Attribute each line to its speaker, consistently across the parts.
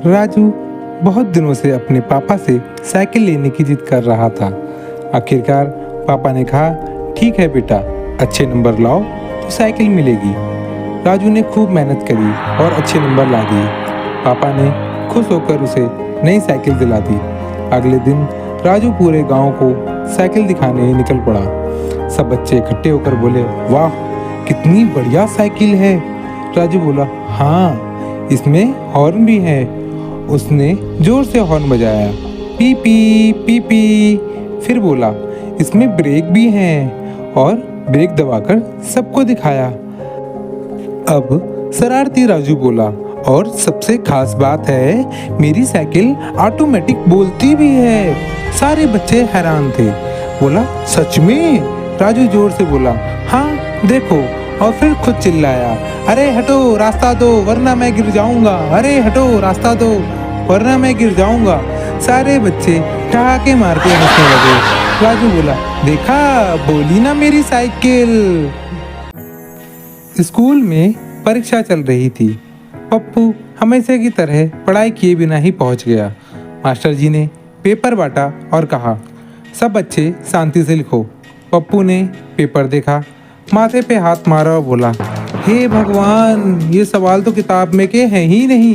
Speaker 1: राजू बहुत दिनों से अपने पापा से साइकिल लेने की जिद कर रहा था। आखिरकार पापा ने कहा, ठीक है बेटा, अच्छे नंबर लाओ तो साइकिल मिलेगी। राजू ने खूब मेहनत करी और अच्छे नंबर ला दिए। पापा ने खुश होकर उसे नई साइकिल दिला दी। अगले दिन राजू पूरे गांव को साइकिल दिखाने निकल पड़ा। सब बच्चे इकट्ठे होकर बोले, वाह कितनी बढ़िया साइकिल है। राजू बोला, हाँ इसमें हॉर्न भी है। उसने जोर से हॉर्न बजाया, पी पी पी पी। फिर बोला, इसमें ब्रेक भी हैं, और ब्रेक दबाकर सबको दिखाया। अब शरारती राजू बोला, और सबसे खास बात है मेरी साइकिल ऑटोमेटिक बोलती भी है। सारे बच्चे हैरान थे। बोला, सच में? राजू जोर से बोला, हाँ देखो। और फिर खुद चिल्लाया, अरे हटो रास्ता दो वरना मैं गिर जाऊंगा, अरे हटो रास्ता दो वरना मैं गिर जाऊंगा। सारे बच्चे ठहाके मार के हंसने लगे। राजू बोला, देखा बोली ना मेरी साइकिल। स्कूल में परीक्षा चल रही थी। पप्पू हमेशा की तरह पढ़ाई किए बिना ही पहुंच गया। मास्टर जी ने पेपर बांटा और कहा, सब बच्चे शांति से लिखो। पप्पू ने पेपर देखा, माथे पे हाथ मारा और बोला, हे भगवान, ये सवाल तो किताब में के हैं ही नहीं।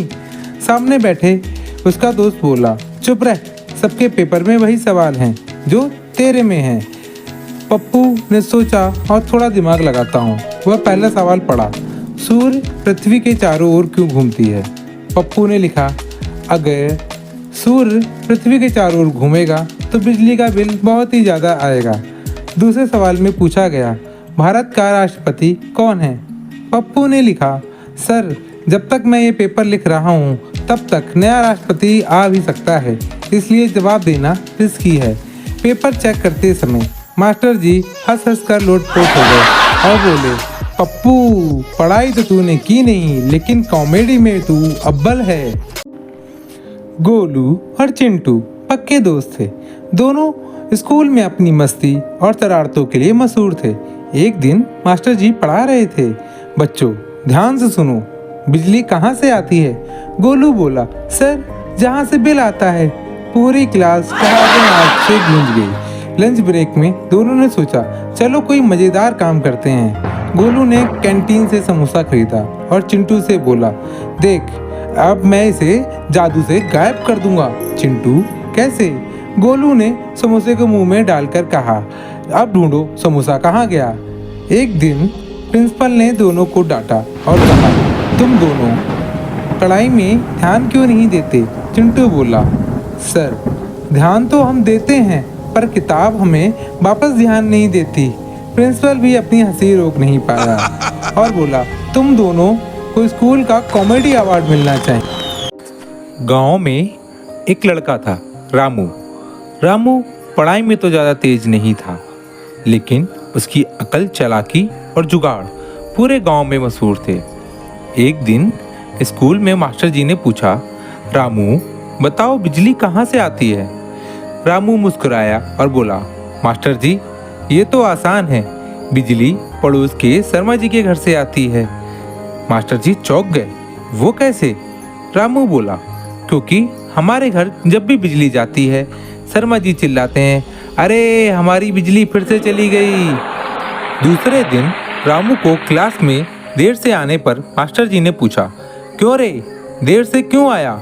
Speaker 1: सामने बैठे उसका दोस्त बोला, चुप रह, सबके पेपर में वही सवाल हैं जो तेरे में हैं। पप्पू ने सोचा, और थोड़ा दिमाग लगाता हूँ। वह पहला सवाल पढ़ा, सूर्य पृथ्वी के चारों ओर क्यों घूमती है? पप्पू ने लिखा, अगर सूर्य पृथ्वी के चारों ओर घूमेगा तो बिजली का बिल बहुत ही ज़्यादा आएगा। दूसरे सवाल में पूछा गया, भारत का राष्ट्रपति कौन है? पप्पू ने लिखा, सर जब तक मैं ये पेपर लिख रहा हूँ तब तक नया राष्ट्रपति आ भी सकता है, इसलिए जवाब देना रिस्की है। पेपर चेक करते समय मास्टर जी हंस हंस कर लोटपोट हो गए और बोले, पप्पू पढ़ाई तो तूने की नहीं, लेकिन कॉमेडी में तू अव्वल है। गोलू और चिंटू पक्के दोस्त थे। दोनों स्कूल में अपनी मस्ती और शरारतों के लिए मशहूर थे। एक दिन मास्टर जी पढ़ा रहे थे, बच्चों ध्यान से सुनो, बिजली कहाँ से आती है? गोलू बोला, सर जहाँ से बिल आता है। पूरी क्लास ठहाके से गूंज गई। लंच ब्रेक में दोनों ने सोचा, चलो कोई मज़ेदार काम करते हैं। गोलू ने कैंटीन से समोसा खरीदा और चिंटू से बोला, देख अब मैं इसे जादू से गायब कर दूंगा। चिंटू, कैसे? गोलू ने समोसे को मुंह में डालकर कहा, अब ढूंढो समोसा कहाँ गया। एक दिन प्रिंसिपल ने दोनों को डांटा और कहा, तुम दोनों पढ़ाई में ध्यान क्यों नहीं देते? चिंटू बोला, सर ध्यान तो हम देते हैं, पर किताब हमें वापस ध्यान नहीं देती। प्रिंसिपल भी अपनी हंसी रोक नहीं पाया और बोला, तुम दोनों को स्कूल का कॉमेडी अवार्ड मिलना चाहिए। गांव में एक लड़का था, रामू। रामू पढ़ाई में तो ज़्यादा तेज नहीं था, लेकिन उसकी अकल, चालाकी और जुगाड़ पूरे गांव में मशहूर थे। एक दिन स्कूल में मास्टर जी ने पूछा, रामू बताओ बिजली कहाँ से आती है? रामू मुस्कुराया और बोला, मास्टर जी ये तो आसान है, बिजली पड़ोस के शर्मा जी के घर से आती है। मास्टर जी चौंक गए, वो कैसे? रामू बोला, क्योंकि हमारे घर जब भी बिजली जाती है शर्मा जी चिल्लाते हैं, अरे हमारी बिजली फिर से चली गई। दूसरे दिन रामू को क्लास में देर से आने पर मास्टर जी ने पूछा, क्यों रे देर से क्यों आया?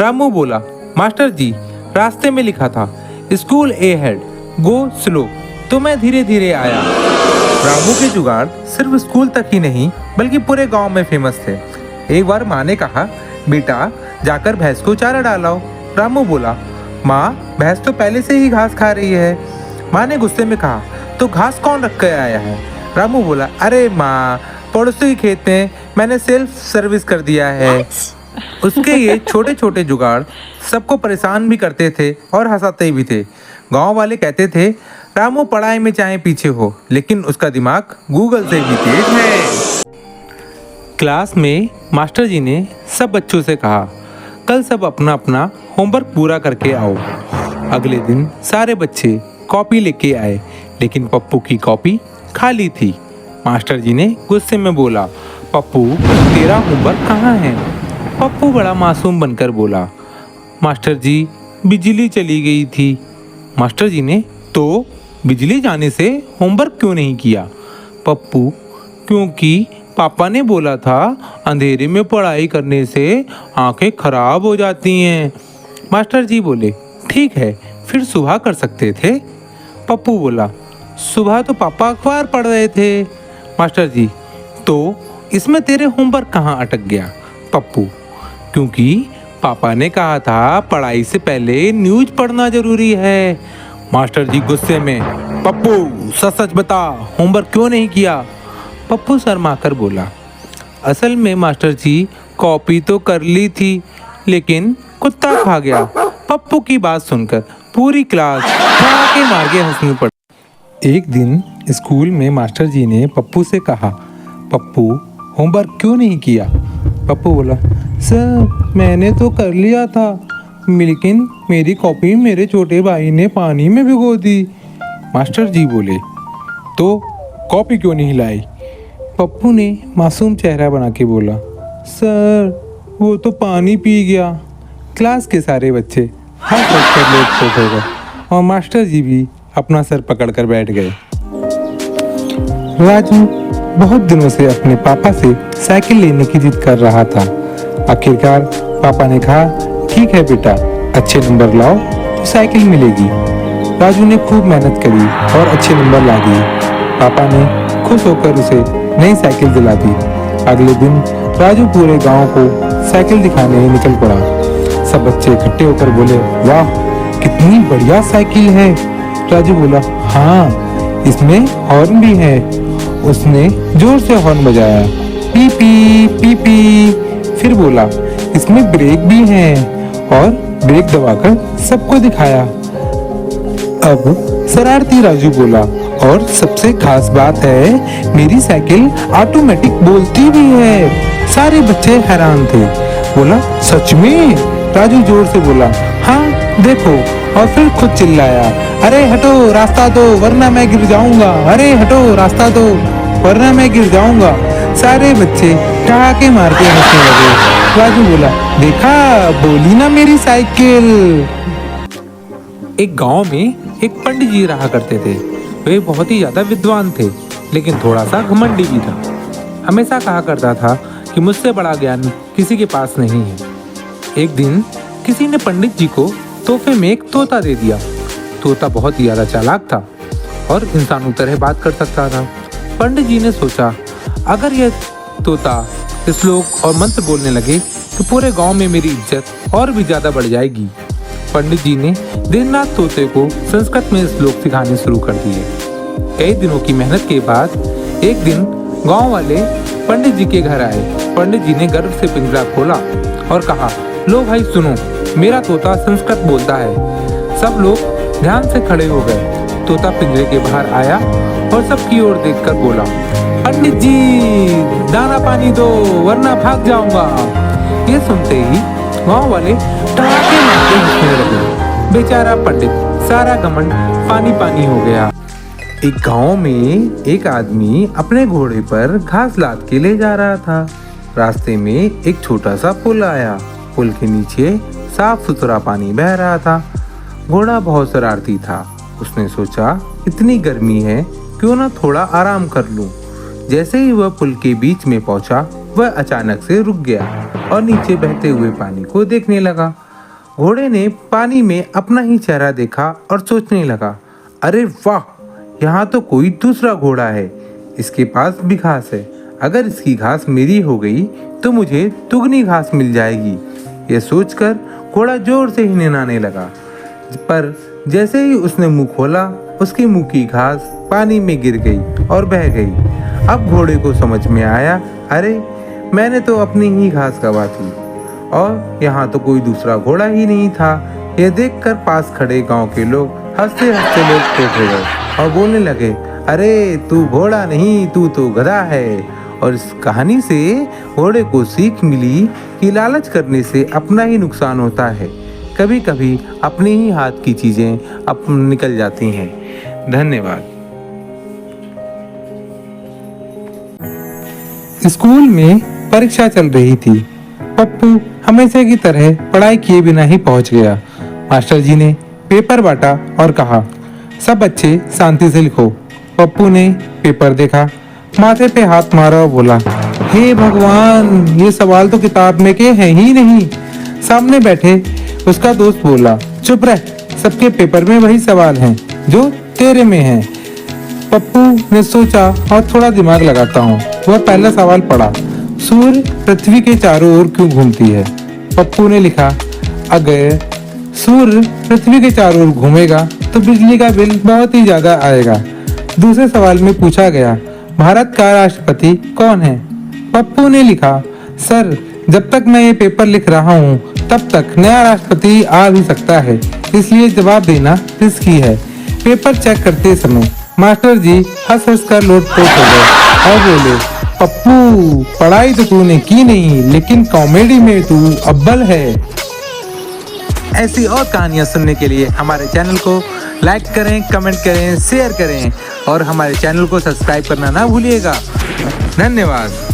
Speaker 1: रामू बोला, मास्टर जी रास्ते में लिखा था स्कूल ए हेड गो स्लो, तो मैं धीरे धीरे आया। रामू के जुगाड़ सिर्फ स्कूल तक ही नहीं बल्कि पूरे गांव में फेमस थे। एक बार माँ ने कहा, बेटा जाकर भैंस को चारा डालाओ। रामू बोला, माँ भैंस तो पहले से ही घास खा रही है। माँ ने गुस्से में कहा, तो घास कौन रख कर आया है? रामू बोला, अरे माँ पड़ोसी के खेत में मैंने सेल्फ सर्विस कर दिया है। उसके ये छोटे छोटे जुगाड़ सबको परेशान भी करते थे और हंसाते भी थे। गांव वाले कहते थे, रामू पढ़ाई में चाहे पीछे हो, लेकिन उसका दिमाग गूगल से भी तेज है। क्लास में मास्टर जी ने सब बच्चों से कहा, कल सब अपना अपना होमवर्क पूरा करके आओ। अगले दिन सारे बच्चे कॉपी लेके आए, लेकिन पप्पू की कॉपी खाली थी। मास्टर जी ने गुस्से में बोला, पप्पू तेरा होमवर्क कहाँ है? पप्पू बड़ा मासूम बनकर बोला, मास्टर जी बिजली चली गई थी। मास्टर जी ने, तो बिजली जाने से होमवर्क क्यों नहीं किया? पप्पू, क्योंकि पापा ने बोला था अंधेरे में पढ़ाई करने से आंखें खराब हो जाती हैं। मास्टर जी बोले, ठीक है, फिर सुबह कर सकते थे। पप्पू बोला, सुबह तो पापा अखबार पढ़ रहे थे। मास्टर जी, तो इसमें तेरे होमवर्क कहाँ अटक गया? पप्पू, क्योंकि पापा ने कहा था पढ़ाई से पहले न्यूज़ पढ़ना जरूरी है। मास्टर जी गुस्से में, पप्पू सच सच बता, होमवर्क क्यों नहीं किया? पप्पू शर्माकर बोला, असल में मास्टर जी कॉपी तो कर ली थी, लेकिन कुत्ता खा गया। पप्पू की बात सुनकर पूरी क्लास ठहाके मार के हंसने पड़ी। एक दिन स्कूल में मास्टर जी ने पप्पू से कहा, पप्पू होमवर्क क्यों नहीं किया? पप्पू बोला, सर मैंने तो कर लिया था, लेकिन मेरी कॉपी मेरे छोटे भाई ने पानी में भिगो दी। मास्टर जी बोले, तो कॉपी क्यों नहीं लाई? पप्पू ने मासूम चेहरा बना के बोला, सर वो तो पानी पी गया। क्लास के सारे बच्चे हंस हंस कर लोटपोट हो गए और मास्टर जी भी अपना सर पकड़कर बैठ गए। राजू बहुत दिनों से अपने पापा से साइकिल लेने की जिद कर रहा था। आखिरकार पापा ने कहा, ठीक है बेटा, अच्छे नंबर लाओ तो साइकिल मिलेगी। राजू ने खूब मेहनत करी और अच्छे नंबर ला दिए। पापा ने खुश होकर उसे नई साइकिल दिला दी। अगले दिन राजू पूरे गांव को साइकिल दिखाने निकल पड़ा। सब बच्चे इकट्ठे होकर बोले, वाह कितनी बढ़िया साइकिल है। राजू बोला, हाँ इसमें हॉर्न भी है। उसने जोर से हॉर्न बजाया, पी पी पी पी। फिर बोला, इसमें ब्रेक भी है, और ब्रेक दबाकर सबको दिखाया। अब शरारती राजू बोला, और सबसे खास बात है मेरी साइकिल ऑटोमेटिक बोलती भी है। सारे बच्चे हैरान थे। बोला, सच में? राजू जोर से बोला, हाँ देखो। और फिर खुद चिल्लाया, अरे हटो रास्ता दो वरना मैं गिर जाऊंगा, अरे हटो रास्ता दो वरना मैं गिर जाऊंगा। सारे बच्चे ठहाके मार के हंसने लगे। राजू बोला, देखा बोली ना मेरी साइकिल। एक गांव में एक पंडित जी रहा करते थे। वे बहुत ही ज्यादा विद्वान थे, लेकिन थोड़ा सा घमंडी भी था। हमेशा कहा करता था कि मुझसे बड़ा ज्ञान किसी के पास नहीं है। एक दिन किसी ने पंडित जी को तोहफे में एक तोता दे दिया। तोता बहुत ही ज्यादा चालाक था और इंसानों तरह बात कर सकता था। पंडित जी ने सोचा, अगर यह तोता श्लोक और मंत्र बोलने लगे तो पूरे गांव में मेरी इज्जत और भी ज्यादा बढ़ जाएगी। पंडित जी ने दिन रात तोते को संस्कृत में श्लोक सिखाने शुरू कर दिए। कई दिनों की मेहनत के बाद एक दिन गांव वाले पंडित जी के घर आए। पंडित जी ने गर्व से पिंजरा खोला और कहा, लो भाई सुनो, मेरा तोता संस्कृत बोलता है। सब लोग ध्यान से खड़े हो गए। तोता पिंजरे के बाहर आया और सबकी ओर देखकर बोला, पंडित जी दाना पानी दो वरना भाग जाऊंगा। ये सुनते ही गांव वाले ठहाके मार के हंसने लगे। बेचारा पंडित, सारा घमंड पानी पानी हो गया। एक गांव में एक आदमी अपने घोड़े पर घास लाद के ले जा रहा था। रास्ते में एक छोटा सा पुल आया। पुल के नीचे साफ सुथरा पानी बह रहा था। घोड़ा बहुत शरारती था। उसने सोचा, इतनी गर्मी है, क्यों ना थोड़ा आराम कर लूं। जैसे ही वह पुल के बीच में पहुंचा, वह अचानक से रुक गया और नीचे बहते हुए पानी को देखने लगा। घोड़े ने पानी में अपना ही चेहरा देखा और सोचने लगा, अरे वाह, यहाँ तो कोई दूसरा घोड़ा है। इसके पास भी घास है। अगर इसकी घास मेरी हो गई तो मुझे दुगनी घास मिल जाएगी। यह सोचकर घोड़ा जोर से ही निनाने लगा। पर जैसे ही उसने मुंह खोला, उसके मुंह की घास पानी में गिर गई और बह गई। अब घोड़े को समझ में आया, अरे मैंने तो अपनी ही घास गवा थी और यहाँ तो कोई दूसरा घोड़ा ही नहीं था। यह देखकर पास खड़े गांव के लोग हंसते हंसते लोग टोटे गए और बोलने लगे, अरे तू घोड़ा नहीं, तू तो गधा है। और इस कहानी से घोड़े को सीख मिली कि लालच करने से अपना ही नुकसान होता है। कभी कभी अपने ही हाथ की चीजें निकल जाती हैं। धन्यवाद। स्कूल में परीक्षा चल रही थी। पप्पू हमेशा की तरह पढ़ाई किए बिना ही पहुंच गया। मास्टर जी ने पेपर बांटा और कहा, सब बच्चे शांति से लिखो। पप्पू ने पेपर देखा, माथे पे हाथ मारा और बोला, हे भगवान, ये सवाल तो किताब में के हैं ही नहीं। सामने बैठे उसका दोस्त बोला, चुप रह, सबके पेपर में वही सवाल हैं जो तेरे में हैं। पप्पू ने सोचा और थोड़ा दिमाग लगाता हूँ। वह पहला सवाल पढ़ा, सूर्य पृथ्वी के चारों ओर क्यों घूमती है? पप्पू ने लिखा, अगर सूर्य पृथ्वी के चारों ओर घूमेगा तो बिजली का बिल बहुत ही ज्यादा आएगा। दूसरे सवाल में पूछा गया, भारत का राष्ट्रपति कौन है? पप्पू ने लिखा, सर, जब तक मैं ये पेपर लिख रहा हूँ तब तक नया राष्ट्रपति आ भी सकता है, इसलिए जवाब देना रिस्की है। पेपर चेक करते समय मास्टर जी हंस हंस कर लोटपोट हो गए और बोले, पप्पू, पढ़ाई तो तूने की नहीं, लेकिन कॉमेडी में तू अव्वल है। ऐसी और कहानियां सुनने के लिए हमारे चैनल को लाइक करें, कमेंट करें, शेयर करें और हमारे चैनल को सब्सक्राइब करना ना भूलिएगा। धन्यवाद।